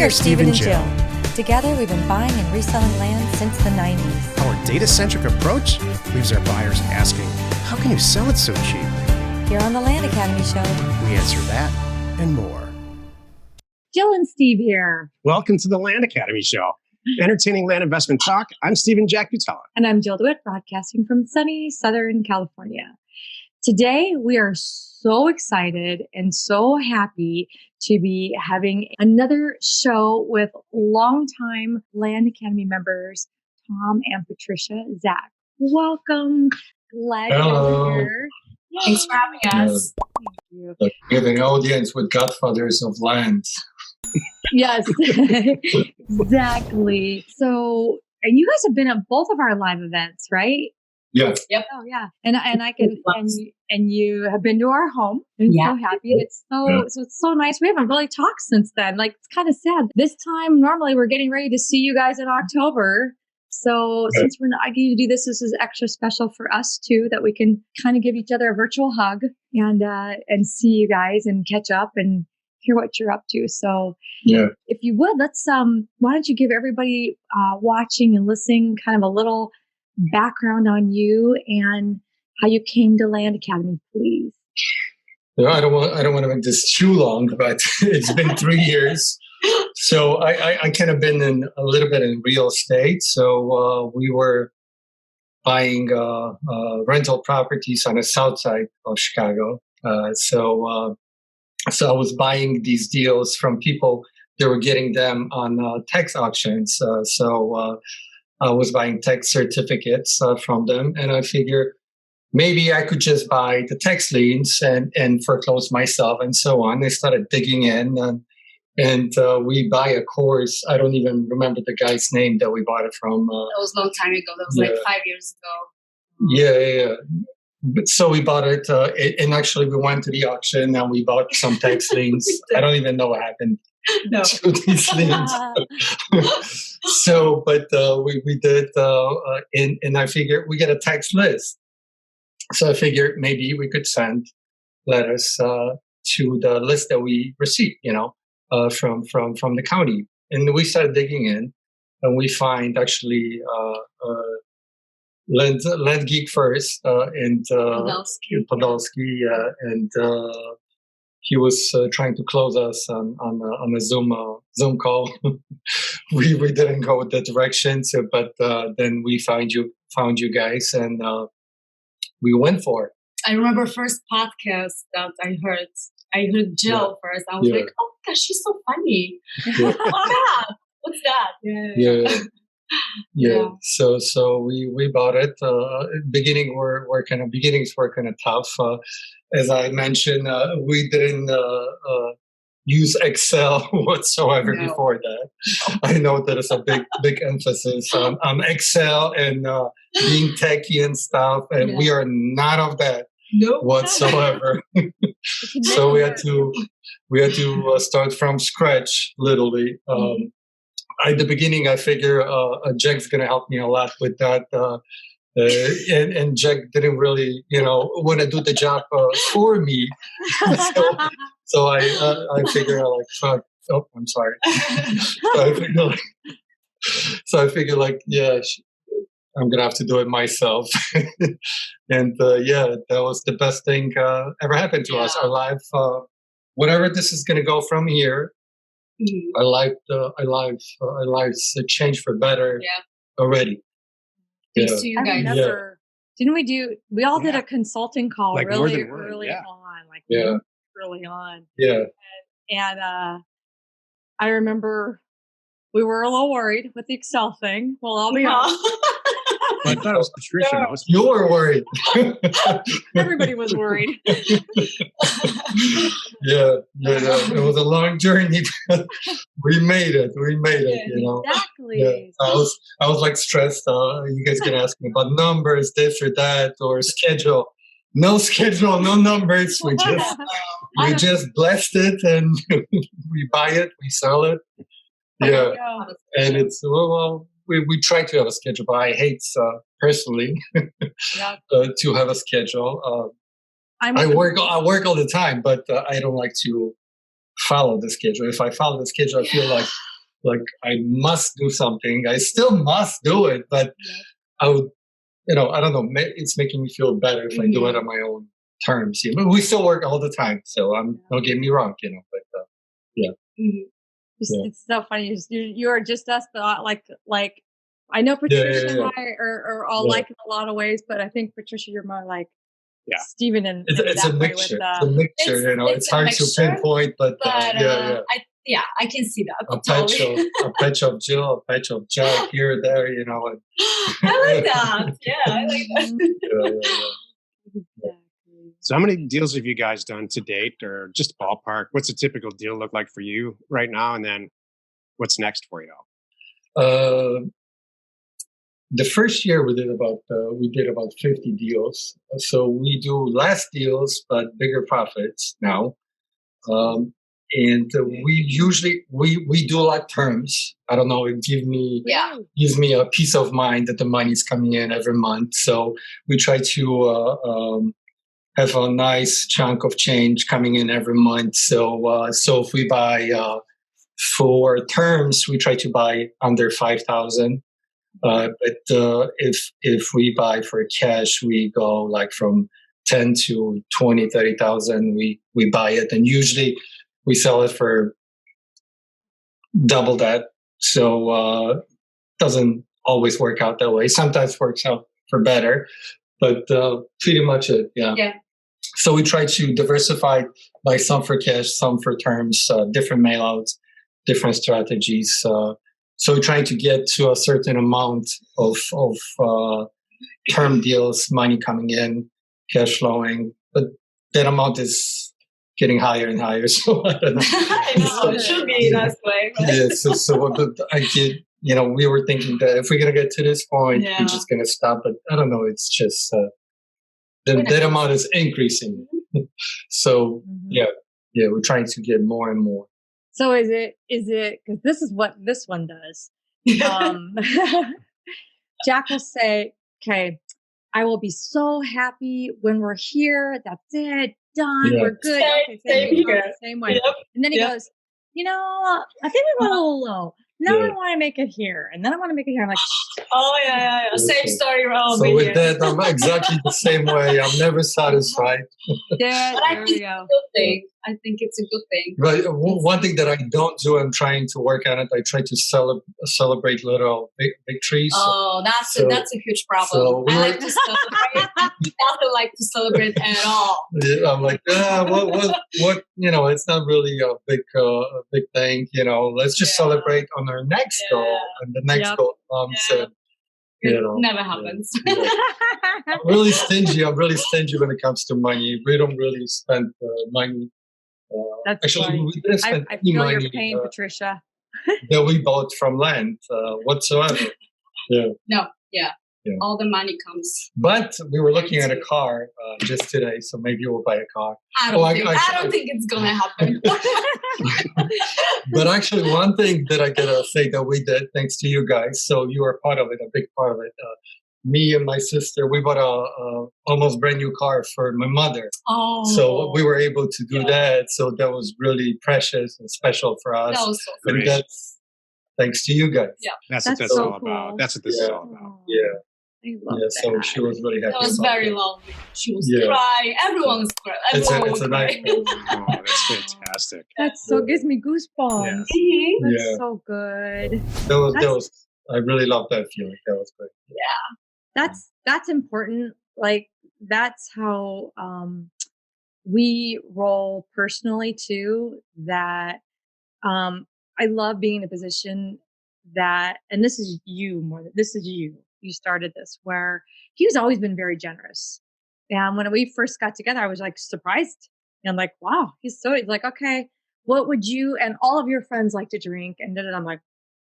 We are Steve and Jill. Together, we've been buying and reselling land since the 90s. Our data-centric approach leaves our buyers asking, how can you sell it so cheap? Here on the Land Academy Show, We answer that and more. Jill and Steve here. Welcome to the Land Academy Show. Entertaining land investment talk. I'm Steve and Jack Butella. And I'm Jill DeWitt, broadcasting from sunny Southern California. Today, we are so excited and so happy to be having another show with longtime Land Academy members, Tom and Patrycja Zak. Welcome. Glad you're here. Thanks for having us. Thank you. We have an audience with godfathers of land. Yes, exactly. So, and you guys have been at both of our live events, right? Yeah. Yep. Oh, yeah. And I can, and you have been to our home. I'm so happy. It's so nice. We haven't really talked since then. Like, it's kind of sad. This time, normally we're getting ready to see you guys in October. So since we're not getting to do this, this is extra special for us too, that we can kind of give each other a virtual hug and see you guys and catch up and hear what you're up to. So if you would, let's, why don't you give everybody watching and listening kind of a little background on you and how you came to Land Academy, please. I don't want to make this too long, but it's been 3 years. So I kind of been in a little bit in real estate. So we were buying rental properties on the south side of Chicago. So I was buying these deals from people that were getting them on tax auctions. I was buying tax certificates from them, and I figured maybe I could just buy the tax liens and foreclose myself and so on. I started digging in, and we buy a course. I don't even remember the guy's name that we bought it from. That was a long time ago. That was like 5 years ago. Yeah. But so we bought it, and actually we went to the auction and we bought some tax liens. I don't even know what happened to these liens. But we did, and I figured we get a tax list. So I figured maybe we could send letters to the list that we received, from the county. And we started digging in, and we find actually Land Geek first, and Podolsky, and he was trying to close us on a Zoom call. we didn't go that direction, but then we found you guys, and we went for it. I remember first podcast that I heard Jill first. I was like, oh my gosh, she's so funny. What's that? Yeah. So we bought it. Beginnings were kind of tough. As I mentioned, we didn't use Excel whatsoever before that. I know that it's a big emphasis on Excel and being techie and stuff, and we are not of that whatsoever. So we had to start from scratch, literally. At the beginning, I figure Jack's going to help me a lot with that. And Jack didn't really, want to do the job for me. So I figure fuck. Oh, I'm sorry. So I figure I'm going to have to do it myself. And that was the best thing ever happened to us. Our life, whatever this is going to go from here, our lives changed for better already. Thanks to you guys. I remember, didn't we all did a consulting call really early on, early on. Yeah. And I remember we were a little worried with the Excel thing. Well, I'll be honest. I thought it was Patrycja. You were worried. Everybody was worried. It was a long journey. We made it. Exactly. Yeah. I was like stressed. You guys can ask me about numbers, this or that, or schedule. No schedule, no numbers. We just blessed it, and we buy it, we sell it. Yeah, and it's we try to have a schedule, but I hate personally to have a schedule. I work all the time, but I don't like to follow the schedule. If I follow the schedule, I feel like like I must do something. I still must do it, but I would, I don't know. It's making me feel better if I do it on my own terms. But we still work all the time, so don't get me wrong, but yeah. It's so funny. You're just us, but like I know Patricia and I are all like in a lot of ways, but I think Patricia, you're more like Stephen and it's a mixture. It's a mixture. It's hard to pinpoint, but I can see that. A patch of Jill, a patch of Jack here or there, And, I like that. Yeah, I like that. So how many deals have you guys done to date, or just ballpark? What's a typical deal look like for you right now? And then what's next for you all? The first year we did about 50 deals. So we do less deals, but bigger profits now. And we usually, we do like terms. I don't know, it gives me a peace of mind that the money's coming in every month. So we try to have a nice chunk of change coming in every month. So if we buy for terms, we try to buy under 5,000. But if we buy for cash, we go like from 10 to 20, 30,000. We buy it, and usually we sell it for double that. So doesn't always work out that way. Sometimes works out for better, but pretty much it. Yeah. So we try to diversify, buy some for cash, some for terms, different mailouts, different strategies. So we're trying to get to a certain amount of term deals, money coming in, cash flowing, but that amount is getting higher and higher. So I don't know. I know, it should be that way. Right? Yeah. So I get, we were thinking that if we're gonna get to this point, we're just gonna stop. But I don't know. It's just that amount is increasing. So we're trying to get more and more. So is it because this is what this one does. Jack will say, okay, I will be so happy when we're here. That's it. Done. We're good. Same way. Yep. And then he goes, I think we went a little low. Now I want to make it here. And then I want to make it here. I'm like, oh, yeah. Same story around. So with that, I'm exactly the same way. I'm never satisfied. But I think it's a good thing. I think it's a good thing. But one thing that I don't do, I'm trying to work on it. I try to celebrate little victories. Oh, that's a huge problem. So I like to celebrate. He doesn't like to celebrate at all. Yeah, I'm like, what? It's not really a big thing. Let's just celebrate on our next goal, and the next goal comes. It never happens. I'm really stingy. When it comes to money. We don't really spend money. That's actually, we didn't spend I feel money, your pain, Patricia. that we bought from land whatsoever. No, all the money comes. But we were looking at a car just today, so maybe we'll buy a car. I don't think it's gonna happen. But actually, one thing that I gotta say that we did, thanks to you guys, so you are part of it, a big part of it. Me and my sister, we bought a almost brand new car for my mother. Oh. So we were able to do that. So that was really precious and special for us. That was so great. And that's thanks to you guys. Yeah. That's what this is all about. That's what this is all about. Yeah. I love that. So she was really happy. That was very lovely. She was crying. Everyone was crying. It's a nice. Oh, that's fantastic. That so gives me goosebumps. Yeah. Mm-hmm. That's so good. That was. I really love that feeling. That was great. Yeah. That's important. Like that's how we roll personally too. That I love being in a position that, and this is you more. This is you. You started this where he's always been very generous. And when we first got together, I was like surprised. And I'm like, wow, he's like, okay, what would you and all of your friends like to drink? And then I'm like,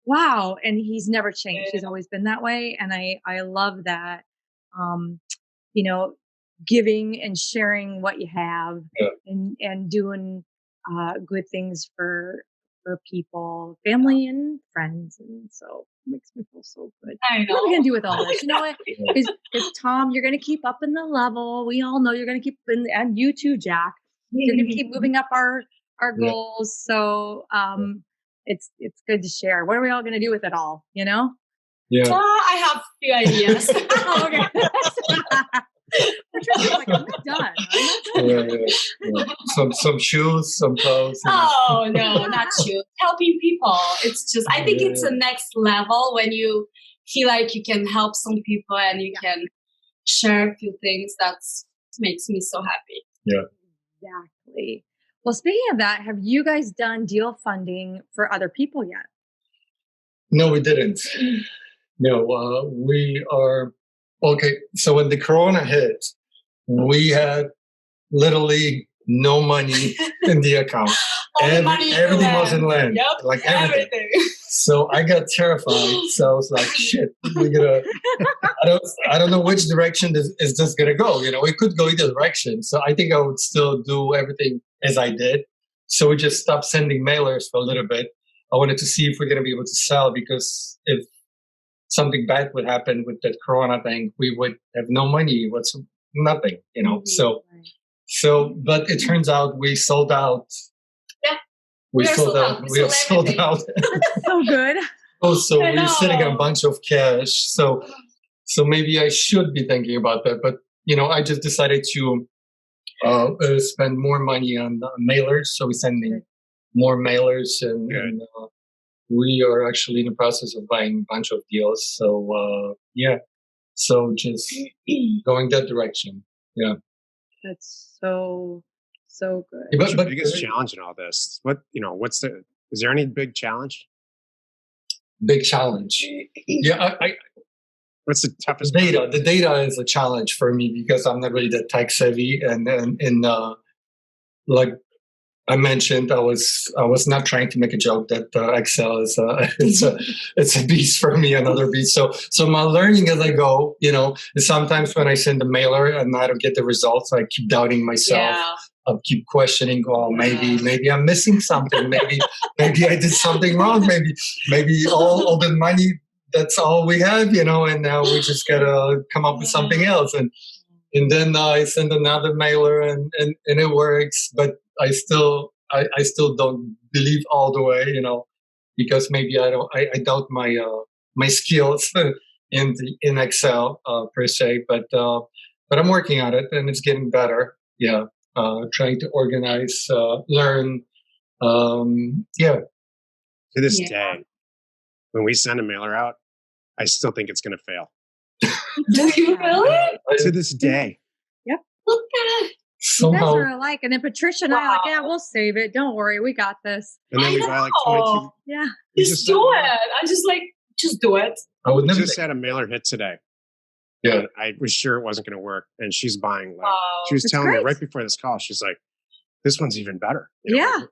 wow. And he's never changed. He's always been that way. And I love that, giving and sharing what you have and doing good things for people, family and friends. And so it makes me feel so good. I know. What are we going to do with all this? You know what? Because Tom, you're going to keep up in the level. We all know you're going to keep, and you too, Jack. You're going to keep moving up our goals. So it's good to share. What are we all going to do with it all? You know? Yeah. I have a few ideas. Oh, okay. Patrycia's like, I'm not done. Some shoes, some clothes. Oh no, not you. Helping people. It's just I think it's the next level when you feel like you can help some people and you can share a few things. That makes me so happy. Yeah. Exactly. Well, speaking of that, have you guys done deal funding for other people yet? No, we didn't. No, we are okay. So when the Corona hit, we had literally no money in the account. Everything was in land. Yep, like everything. So I got terrified. So I was like, shit, I don't know which direction is this gonna go. You know, it could go either direction. So I think I would still do everything as I did. So we just stopped sending mailers for a little bit. I wanted to see if we're gonna be able to sell, because if something bad would happen with that Corona thing, we would have no money. What's nothing, you know. So, but it turns out we sold out. Yeah, we sold out. We have sold out. So good. So we're sitting on a bunch of cash. So maybe I should be thinking about that. But you know, I just decided to spend more money on mailers. So we're sending more mailers, and we are actually in the process of buying a bunch of deals. So so just going that direction. Yeah. That's so good. What's your biggest challenge in all this? Is there any big challenge? Big challenge. Yeah. What's the toughest data? part? The data is a challenge for me because I'm not really that tech savvy, and like I mentioned, I was not trying to make a joke that Excel is it's a beast for me, another beast. So I'm learning as I go. You know, sometimes when I send a mailer and I don't get the results, I keep doubting myself. Yeah. I keep questioning. Oh, maybe I'm missing something. Maybe I did something wrong. Maybe all the money, that's all we have. You know, and now we just gotta come up with something else. And then I send another mailer and it works, but I still don't believe all the way, you know, because maybe I doubt my skills in Excel per se, but I'm working on it and it's getting better. Yeah, trying to organize, learn. To this day, when we send a mailer out, I still think it's going to fail. Do you really? To this day. Yep. Look at it. You guys are alike. And then Patrycia and I are like, yeah, we'll save it. Don't worry. We got this. And then we buy like 22. Yeah. Just do it. I'm just like, just do it. I would never just had a mailer hit today. Yeah. And I was sure it wasn't going to work. And she's buying she was telling me right before this call, she's like, this one's even better. You know? Yeah.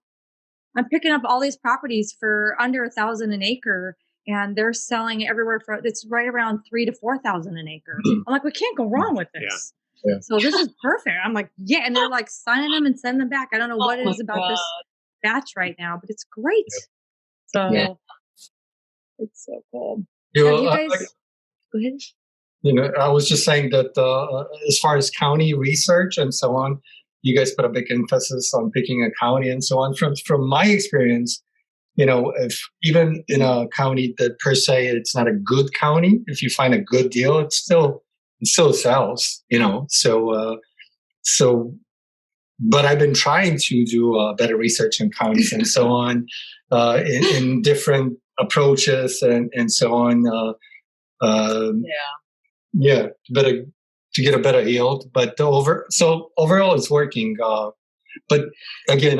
I'm picking up all these properties for under $1,000 an acre. And they're selling everywhere it's right around $3,000 to $4,000 an acre. I'm like, we can't go wrong with this. Yeah. So this is perfect. I'm like, yeah. And they're like signing them and sending them back. I don't know what it is about this batch right now, but it's great. Yeah. So it's so cool. You guys, go ahead. You know, I was just saying that as far as county research and so on, you guys put a big emphasis on picking a county and so on. From my experience, you know, if even in a county that per se it's not a good county, if you find a good deal, it still sells. You know, so. But I've been trying to do better research in counties and so on, in different approaches and so on. To get a better yield. But overall, it's working. But again,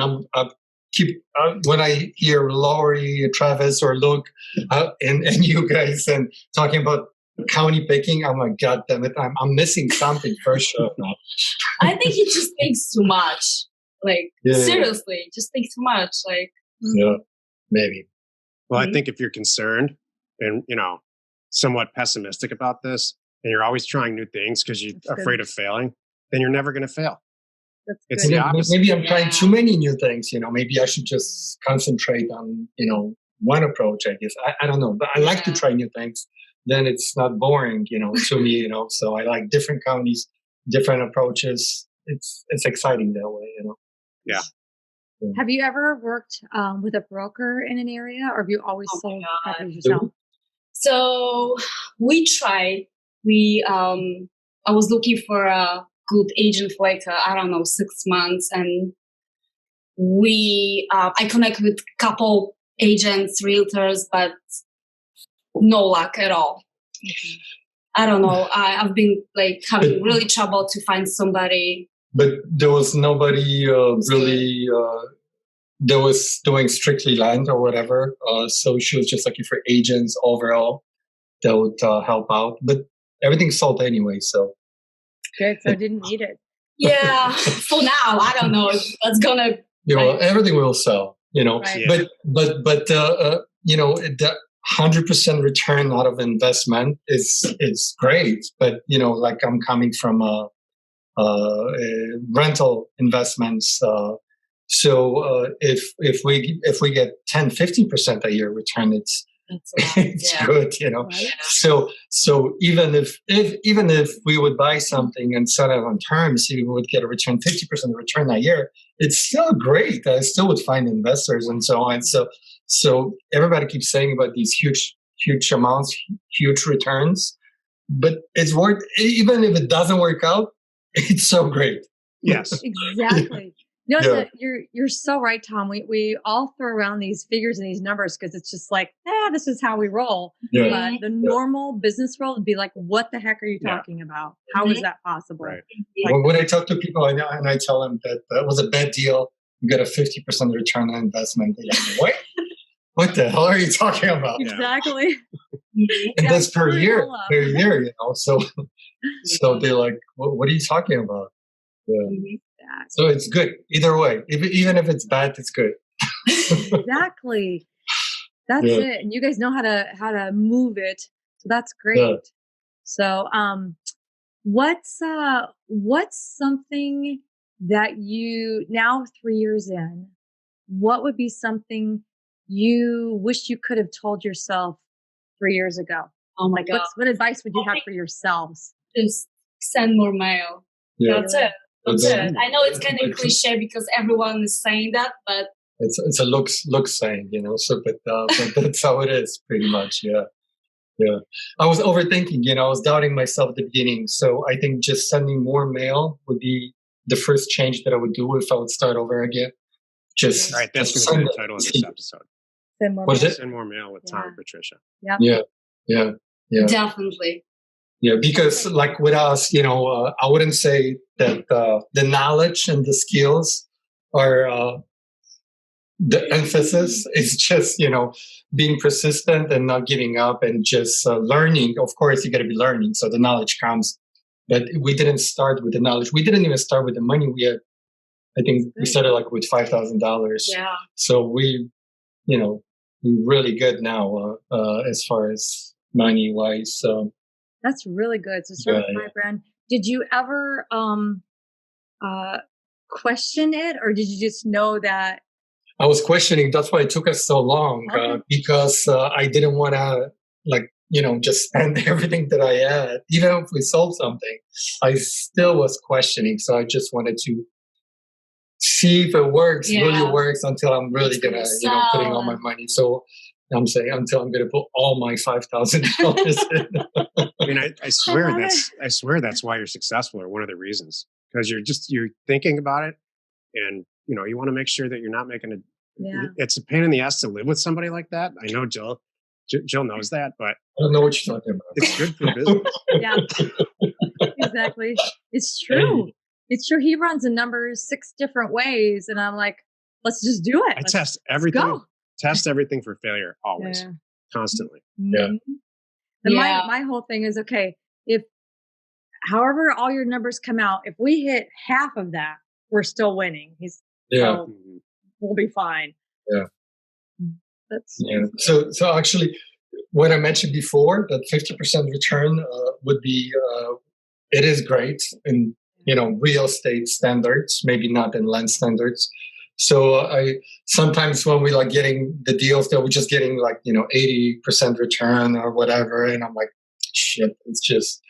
when I hear Laurie, Travis, or Luke, and you guys and talking about county picking, I'm like, God damn it, I'm missing something for sure. I think he just thinks too much. Like seriously, just thinks too much. Like maybe. Well, I think if you're concerned and somewhat pessimistic about this, and you're always trying new things because you're afraid of failing, then you're never going to fail. It's the opposite. Maybe I'm trying too many new things. Maybe I should just concentrate on one approach. I guess I don't know, but I like to try new things. Then it's not boring, to me. So I like different counties, different approaches. It's exciting that way. Yeah. Have you ever worked with a broker in an area, or have you always sold properties yourself? So we tried. I was looking for a good agent for like, 6 months. And I connected with a couple agents, realtors, but no luck at all. Okay. I don't know. I've been like having really trouble to find somebody. But there was nobody really that was doing strictly land or whatever. So she was just looking for agents overall that would help out. But everything sold anyway, so. Good, so didn't need it. Yeah, for now, I don't know if that's gonna. Everything will sell, Right. But the 100% return out of investment is great. But like I'm coming from rental investments, so if we get 10-15% a year return, it's good, Right. So even if we would buy something and sell it on terms, we would get a return 50% return that year. It's still great. I still would find investors and so on. So everybody keeps saying about these huge amounts, huge returns, but it's worth. Even if it doesn't work out, it's so great. Yes, Exactly. You're so right, Tom. We all throw around these figures and these numbers because it's just like, this is how we roll. Yeah. But the normal business world would be like, what the heck are you talking about? How is that possible? right. Like, When I talk to people and I tell them that was a bad deal, you get a 50% return on investment. They're like, what? What the hell are you talking about? exactly. And that's per screw it year, all up. So they're like, what are you talking about? Yeah. So it's good either way. Even if it's bad, it's good. Exactly. That's it. And you guys know how to move it. So that's great. Yeah. So what's something that you now 3 years in, what would be something you wish you could have told yourself 3 years ago? Oh my God. What advice would you have for yourselves? Just send more mail. Yeah. That's it. That's it. I know it's kind of cliche because everyone is saying that, but it's a looks saying, So, but that's how it is, pretty much. Yeah. I was overthinking, I was doubting myself at the beginning. So I think just sending more mail would be the first change that I would do if I would start over again. Just All right, that's just going to be the title of this episode. Send more What is mail. it? Send more mail with Tom and Patrycja. Yep. Yeah. definitely. Yeah, because like with us, I wouldn't say that the knowledge and the skills are the emphasis. It's just, being persistent and not giving up and just learning. Of course, you got to be learning. So the knowledge comes. But we didn't start with the knowledge. We didn't even start with the money. We had, I think we started like with $5,000. Yeah. So we're really good now as far as money wise. So. That's really good. So start with $5,000. Did you ever question it, or did you just know that? I was questioning. That's why it took us so long because I didn't want to just spend everything that I had. Even if we sold something, I still was questioning. So I just wanted to see if it works, really works, until I'm really gonna, putting all my money. So I'm saying until I'm going to put all my $5,000 in. I mean, I swear that's why you're successful, or one of the reasons, because you're thinking about it, and you want to make sure that you're not making it. Yeah. It's a pain in the ass to live with somebody like that. I know Jill knows that, but I don't know what you're talking about. it's good for business. Yeah, exactly. It's true. It's true. He runs the numbers 6 different ways, and I'm like, let's just do it. I test everything. Test everything for failure always, constantly. Yeah. And my whole thing is, okay, if however all your numbers come out, if we hit half of that, we're still winning. So we'll be fine. Yeah. So So actually, what I mentioned before, that 50% return would be, it is great in real estate standards, maybe not in land standards. So I sometimes when we getting the deals that we're just getting 80% return or whatever, and I'm like, shit, it's just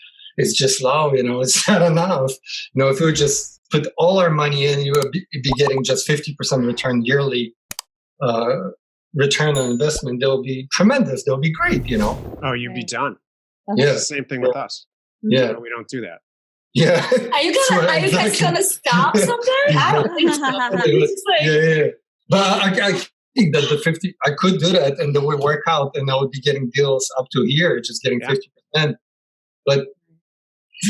low, it's not enough. If we were just put all our money in, you would be getting just 50% return yearly. Return on investment, they'll be tremendous. They'll be great, Oh, you'd be done. Yeah. It's the same thing with us. Yeah. We don't do that. Yeah. Are you guys gonna stop someday? I don't think so. It's like, Yeah. But I think that the 50, I could do that and it would work out and I would be getting deals up to here, just getting 50%. But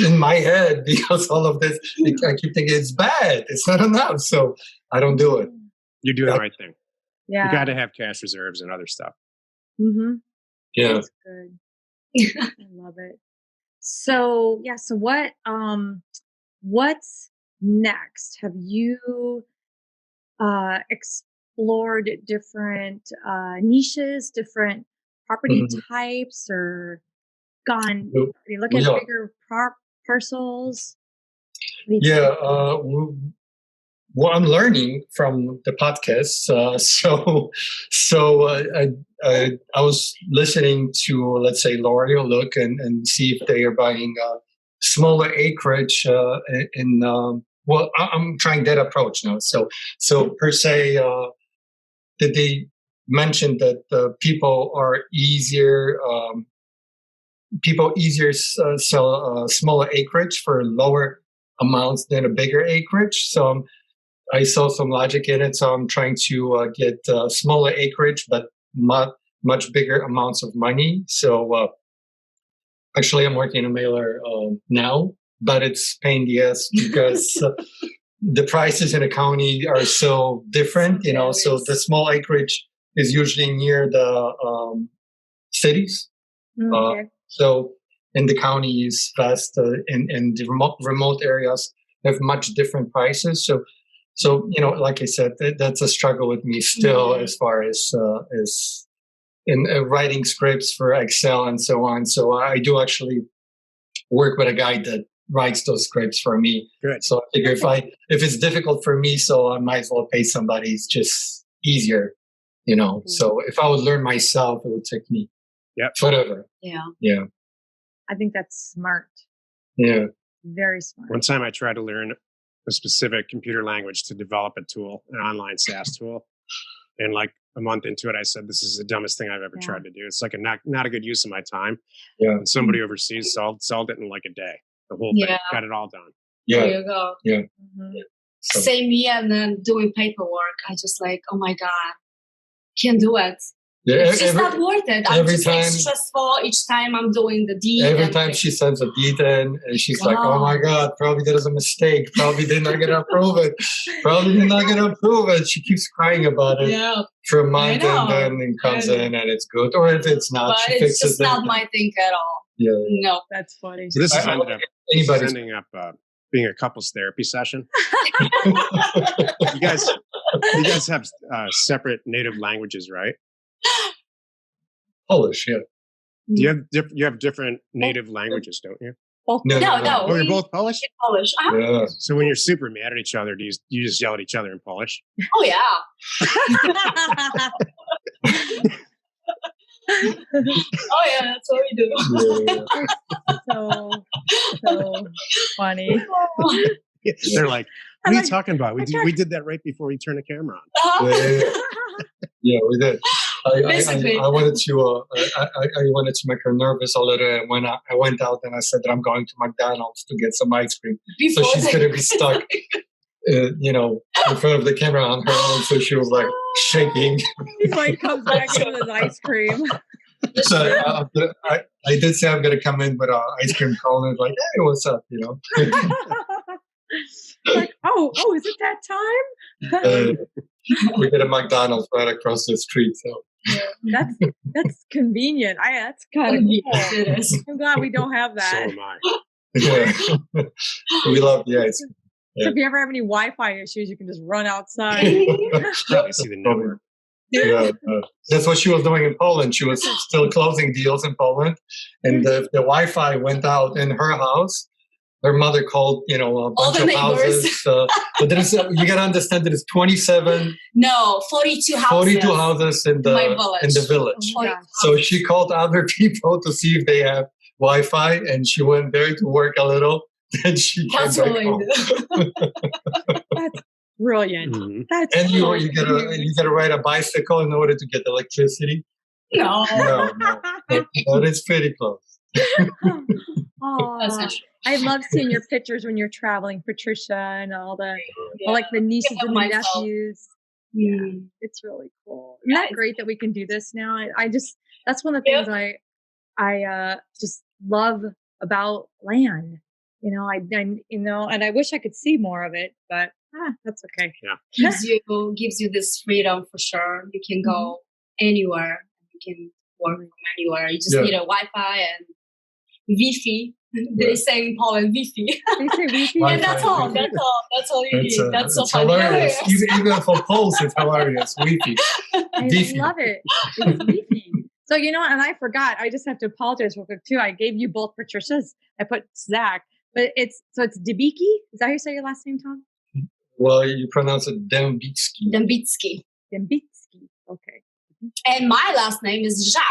in my head, because all of this, I keep thinking it's bad. It's not enough. So I don't do it. You're doing the right thing. Yeah. You got to have cash reserves and other stuff. Mm-hmm. Yeah. That's good. I love it. So what's next? Have you explored different niches, different property types, or gone? Are you looking at bigger parcels? Yeah. Well, I'm learning from the podcast. I was listening to, let's say, L'Oreal look and see if they are buying smaller acreage. I'm trying that approach now. So per se, did they mention that people easier sell smaller acreage for lower amounts than a bigger acreage. So I saw some logic in it, so I'm trying to get smaller acreage, but much bigger amounts of money. So actually, I'm working a mailer now, but it's pain in the ass because the prices in the county are so different, So the small acreage is usually near the cities. Okay. So in the county is vast, in the remote areas have much different prices. So like I said, that's a struggle with me still as far as in writing scripts for Excel and so on. So I do actually work with a guy that writes those scripts for me. Good. So I figure if it's difficult for me, so I might as well pay somebody. It's just easier, So if I would learn myself, it would take me forever. Yeah. Yeah. I think that's smart. Yeah. Very smart. One time I tried to learn a specific computer language to develop a tool, an online SAS tool. And like a month into it, I said, this is the dumbest thing I've ever tried to do. It's like not a good use of my time. Yeah. And somebody overseas sold it in like a day. The whole thing. Got it all done. Yeah. There you go. Yeah. Mm-hmm. So. Same me, and then doing paperwork. I just like, oh my God, can't do it. Yeah, it's just not worth it. I'm just like stressful each time I'm doing the deed. Every time she sends a deed in, and she's like, "Oh my God, probably there was a mistake. Probably they're not gonna approve it. Probably they're not gonna approve it." She keeps crying about it for a month, and then it comes in and it's good. Or if it's not, she fixes it. It's just not my thing at all. Yeah. No, that's funny. So this is ending up being a couples therapy session. You guys have separate native languages, right? Polish, yeah. Do you have different native languages, don't you? No. Oh, you're both Polish? Polish. Yeah. So when you're super mad at each other, do you just yell at each other in Polish? Oh yeah. Oh yeah, that's what we do. So funny. They're like, what are you talking about? We did that right before we turned the camera on. Yeah, we did. I wanted to I wanted to make her nervous a little, and when I went out and I said that I'm going to McDonald's to get some ice cream, so she's going to be stuck, in front of the camera on her own. So she was like shaking. He's like comes back in with his ice cream. So I did say I'm going to come in with an ice cream cone and like, hey, what's up? Like, oh, is it that time? We get a McDonald's right across the street, so that's convenient. That's kind of cool. It is. I'm glad we don't have that. So am I. Yeah. We love the ice cream. So if you ever have any Wi-Fi issues, you can just run outside. I see the network. Yeah, that's what she was doing in Poland. She was still closing deals in Poland, and the Wi-Fi went out in her house. Her mother called, a bunch of houses. But there's, you got to understand that it's 42 houses. 42 houses in the village. Oh so she called other people to see if they have Wi-Fi, and she went there to work a little. then she came That's back what home. we do. That's brilliant. Mhm. That's And so you cute. gotta ride a bicycle in order to get electricity. No, No, but it's pretty close. Aw, that's not true. I love seeing your pictures when you're traveling, Patricia, and all like the nieces Give and the myself. nephews. Mm. It's really cool. Isn't that it's great that we can do this now? I just, that's one of the things I just love about land. You know, and I wish I could see more of it, but that's okay. Yeah. gives you this freedom for sure. You can go anywhere. You can work from anywhere. You just need a Wi-Fi and Wi-Fi. They say in Poland Wi-Fi. They say Wi-Fi. And that's all. That's all you need. That's so it's funny. hilarious. Even for Poles, it's hilarious. Wi-Fi. I love it. It's Wi-Fi. So, you know, and I forgot, I just have to apologize real quick too. I gave you both Patricia's. I put Zak, but it's Debicki. Is that how you say your last name, Tom? Well, you pronounce it Debicki. Debicki. Debicki. Okay. And my last name is Zak.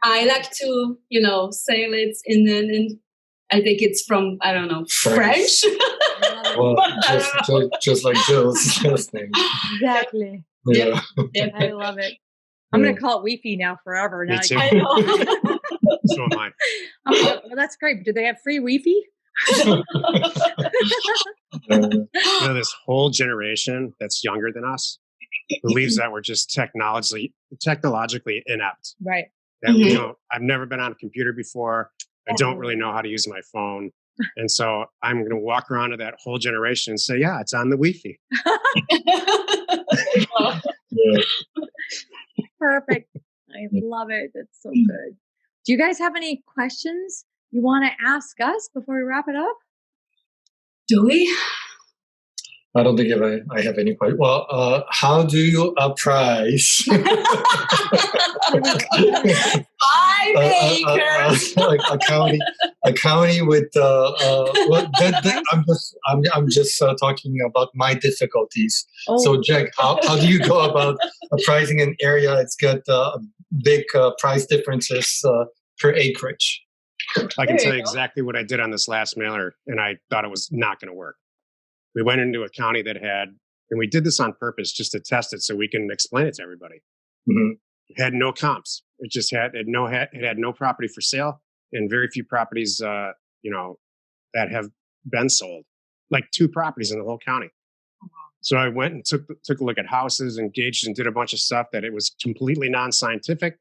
I like to, say it in I think it's from, I don't know, French. Well, just like Jill's last name. Exactly. Yeah. I love it. I'm going to call it Wi-Fi now forever. Me too. I know. So am I. Well, that's great. Do they have free Wi-Fi? This whole generation that's younger than us believes that we're just technologically inept. Right. That we don't. I've never been on a computer before. I don't really know how to use my phone. And so I'm going to walk around to that whole generation and say, yeah, it's on the Wi-Fi. Perfect. I love it. That's so good. Do you guys have any questions you want to ask us before we wrap it up? Do we? I don't think I have any question. Well, how do you price 5 acres? like a county with I'm just talking about my difficulties. So Jack, how do you go about pricing an area that's got big price differences per acreage? I can tell you exactly what I did on this last mailer, and I thought it was not going to work. We went into a county that had, and we did this on purpose just to test it so we can explain it to everybody. Mm-hmm. It had no comps. It just had no property for sale, and very few properties, that have been sold. Like 2 properties in the whole county. So I went and took a look at houses, engaged, and did a bunch of stuff that it was completely non-scientific.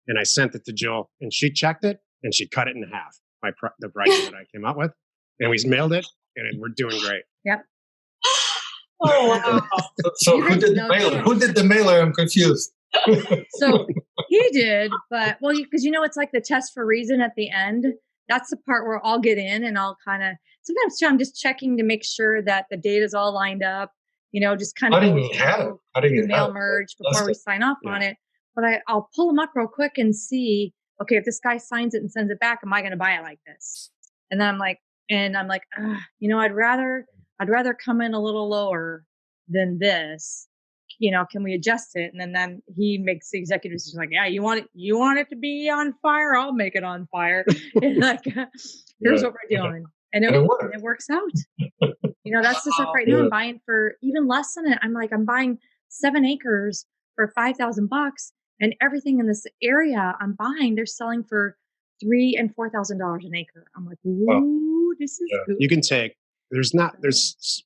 And I sent it to Jill, and she checked it, and she cut it in half. The price that I came up with, and we mailed it, and we're doing great. Yep. Oh, wow. So who did the mailer? Who did the mailer? I'm confused. So he did, but because it's like the test for reason at the end. That's the part where I'll get in and I'll kind of, sometimes too, I'm just checking to make sure that the data's all lined up, just kind of mail merge before we sign off on it. But I'll pull them up real quick and see, okay, if this guy signs it and sends it back, am I going to buy it like this? And then I'm like, I'd rather come in a little lower than this. Can we adjust it? And then he makes the executive decision like, yeah, you want it to be on fire? I'll make it on fire. And here's what we're doing. And it works out. That's the stuff right now. I'm buying for even less than it. I'm buying 7 acres for $5,000, and everything in this area I'm buying, they're selling for $3,000 and $4,000 an acre. I'm like, ooh, this is good. You can take. There's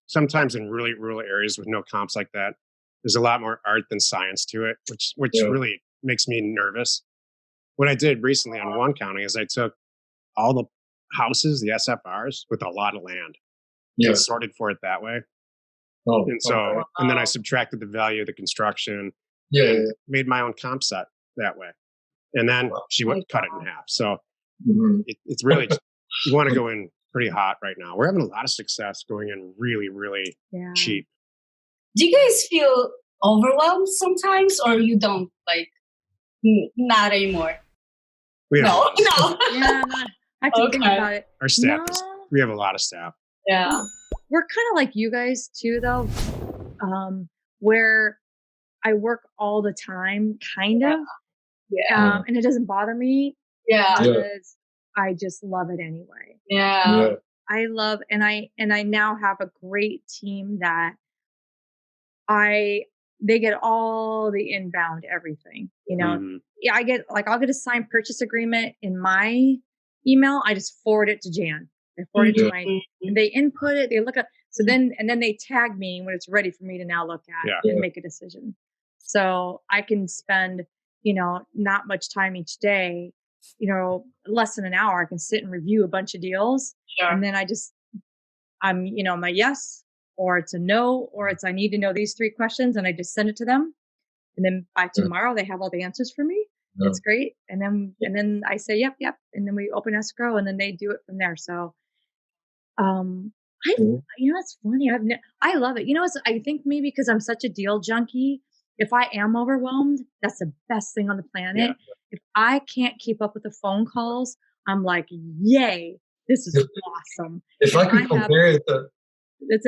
sometimes in really rural areas with no comps like that, there's a lot more art than science to it, which really makes me nervous. What I did recently on one county is I took all the houses, the SFRs, with a lot of land, and sorted for it that way. And then I subtracted the value of the construction, and made my own comp set that way. And then she cut it in half. So it's really, you want to go in pretty hot right now. We're having a lot of success going in really, really cheap. Do you guys feel overwhelmed sometimes, or you don't? Not anymore. No. Yeah, I can think about it. Our staff we have a lot of staff. Yeah, we're kind of like you guys too, though, where I work all the time, kind of. Yeah, and it doesn't bother me. Yeah, because I just love it anyway. Yeah. I love, and I now have a great team that they get all the inbound everything, Yeah, I'll get a signed purchase agreement in my email. I just forward it to Jan. I forward it to and they input it, they look up. So then they tag me when it's ready for me to now look at and make a decision. So I can spend, not much time each day, less than an hour. I can sit and review a bunch of deals. Sure. And then I'm my yes, or it's a no, or it's I need to know these 3 questions, and I just send it to them. And then by tomorrow they have all the answers for me. It's great. And then I say yep, and then we open escrow, and then they do it from there. So it's funny. I love it. I think maybe because I'm such a deal junkie, if I am overwhelmed, that's the best thing on the planet. Yeah. If I can't keep up with the phone calls, I'm like, yay, this is awesome. If I could compare it to...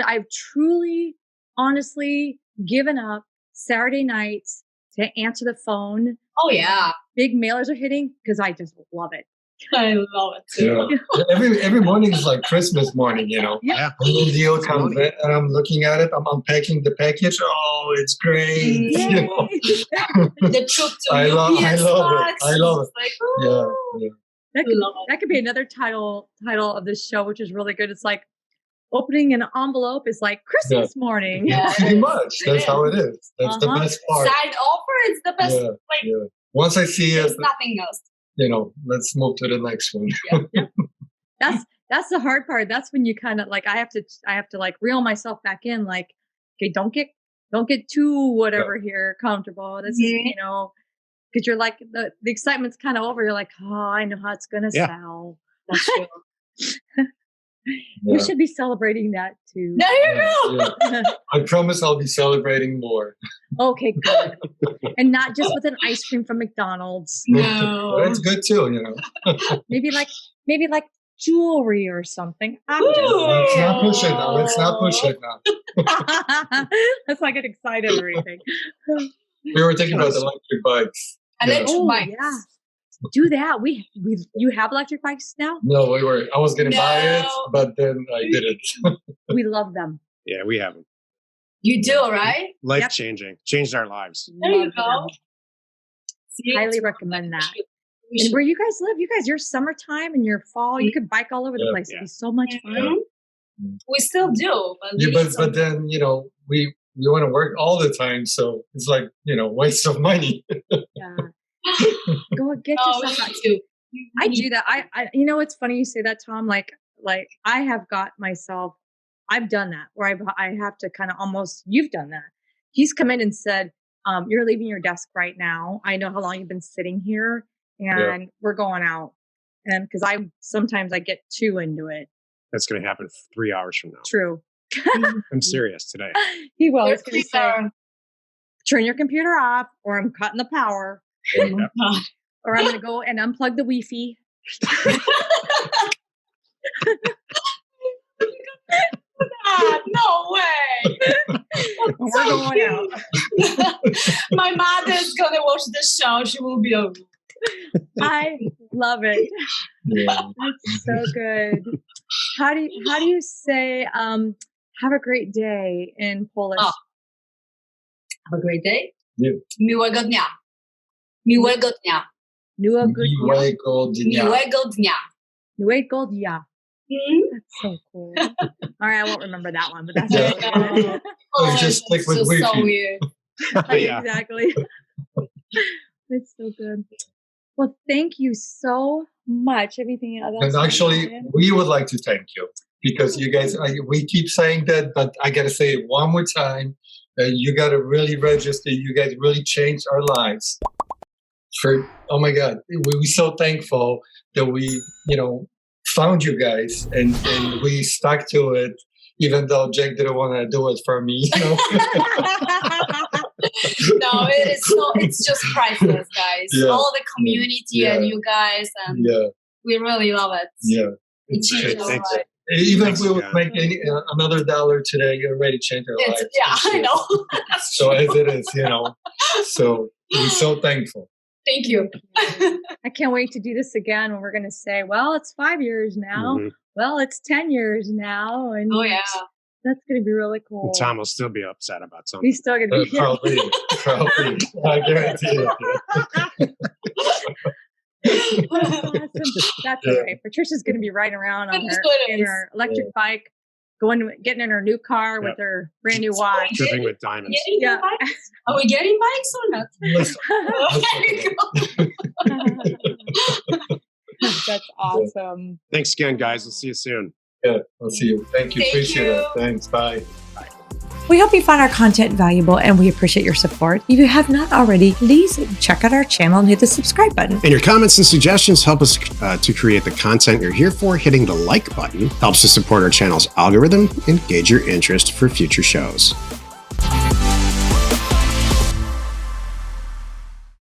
I've truly, honestly given up Saturday nights to answer the phone. Oh, yeah. Big mailers are hitting because I just love it. I love it too. Yeah. Every morning is like Christmas morning, Yeah. A new deal comes in, and I'm looking at it. I'm unpacking the package. Oh, it's great. The trip to I love it. I love it. Like, yeah. That could be another title of this show, which is really good. It's like opening an envelope is like Christmas morning. Yeah, pretty much. That's how it is. That's the best part. Side offer is the best. Once I see it, nothing else. Let's move to the next one. That's the hard part. That's when you kind of like I have to like reel myself back in. Like, okay, don't get too whatever here comfortable. This is because you're like the excitement's kind of over. You're like, oh, I know how it's gonna sell. That's true. We should be celebrating that too. There you go. Yeah. I promise I'll be celebrating more. Okay, good. And not just with an ice cream from McDonald's. No, that's good too. maybe like jewelry or something. Let's not push it now. Let's not get excited or anything. We were thinking about electric bikes. Electric bikes. Yeah. Do that. You have electric bikes now? No, I was going to buy it, but then I didn't. We love them. Yeah, we have them. You do, right? Life changing. Changed our lives. There you go. Highly recommend that. And where you guys live, your summertime and your fall, you could bike all over the place. It'd be so much fun. We still do. But then, we want to work all the time. So it's like, waste of money. Yeah. Go get yourself out. I do that. I it's funny you say that, Tom. Like I have got myself, I've done that where I have to kind of almost, you've done that. He's come in and said, you're leaving your desk right now. I know how long you've been sitting here and we're going out. And because sometimes I get too into it. That's going to happen 3 hours from now. True. I'm serious today. He will. He's going to say, turn your computer off or I'm cutting the power. Or I'm going to go and unplug the Wi-Fi. No way. We're going out. My mother's going to watch the show. She will be over. I love it. Yeah. That's so good. How do you say have a great day in Polish? Have a great day. Yeah. Miłego dnia. Miłego dnia. Miłego dnia. Miłego dnia. Miłego dnia. That's so cool. All right, I won't remember that one, but that's so good. Just stick with Wi-Fi. So weird. Exactly. It's so good. Well, thank you so much. Everything else. And actually, we would like to thank you because you guys, we keep saying that, but I got to say it one more time. You got to really register. You guys really changed our lives. Oh my God, we're so thankful that we, found you guys and we stuck to it, even though Jake didn't want to do it for me. No, it's just priceless, guys. Yeah. All the community and you guys, and we really love it. Yeah, it changed our life. Even if we would make another $1 today, you already changed our life. Yeah, I know. So as it is, so we're so thankful. Thank you. I can't wait to do this again when we're going to say, well, it's 5 years now. Mhm. Well, it's 10 years now. And Oh yeah. that's going to be really cool. And Tom will still be upset about something. He's still going to be Probably. I guarantee it. awesome. That's all right. Patricia's going to be riding around on her electric bike, getting in her new car with her brand new watch. Dripping with diamonds. Yeah. Are we getting bikes or not? That's awesome. Thanks again, guys. We'll see you soon. Yeah, I'll see you. Thank you. Appreciate it. Thanks. Bye. We hope you found our content valuable and we appreciate your support. If you have not already, please check out our channel and hit the subscribe button. And your comments and suggestions help us to create the content you're here for. Hitting the like button helps to support our channel's algorithm and gauge your interest for future shows.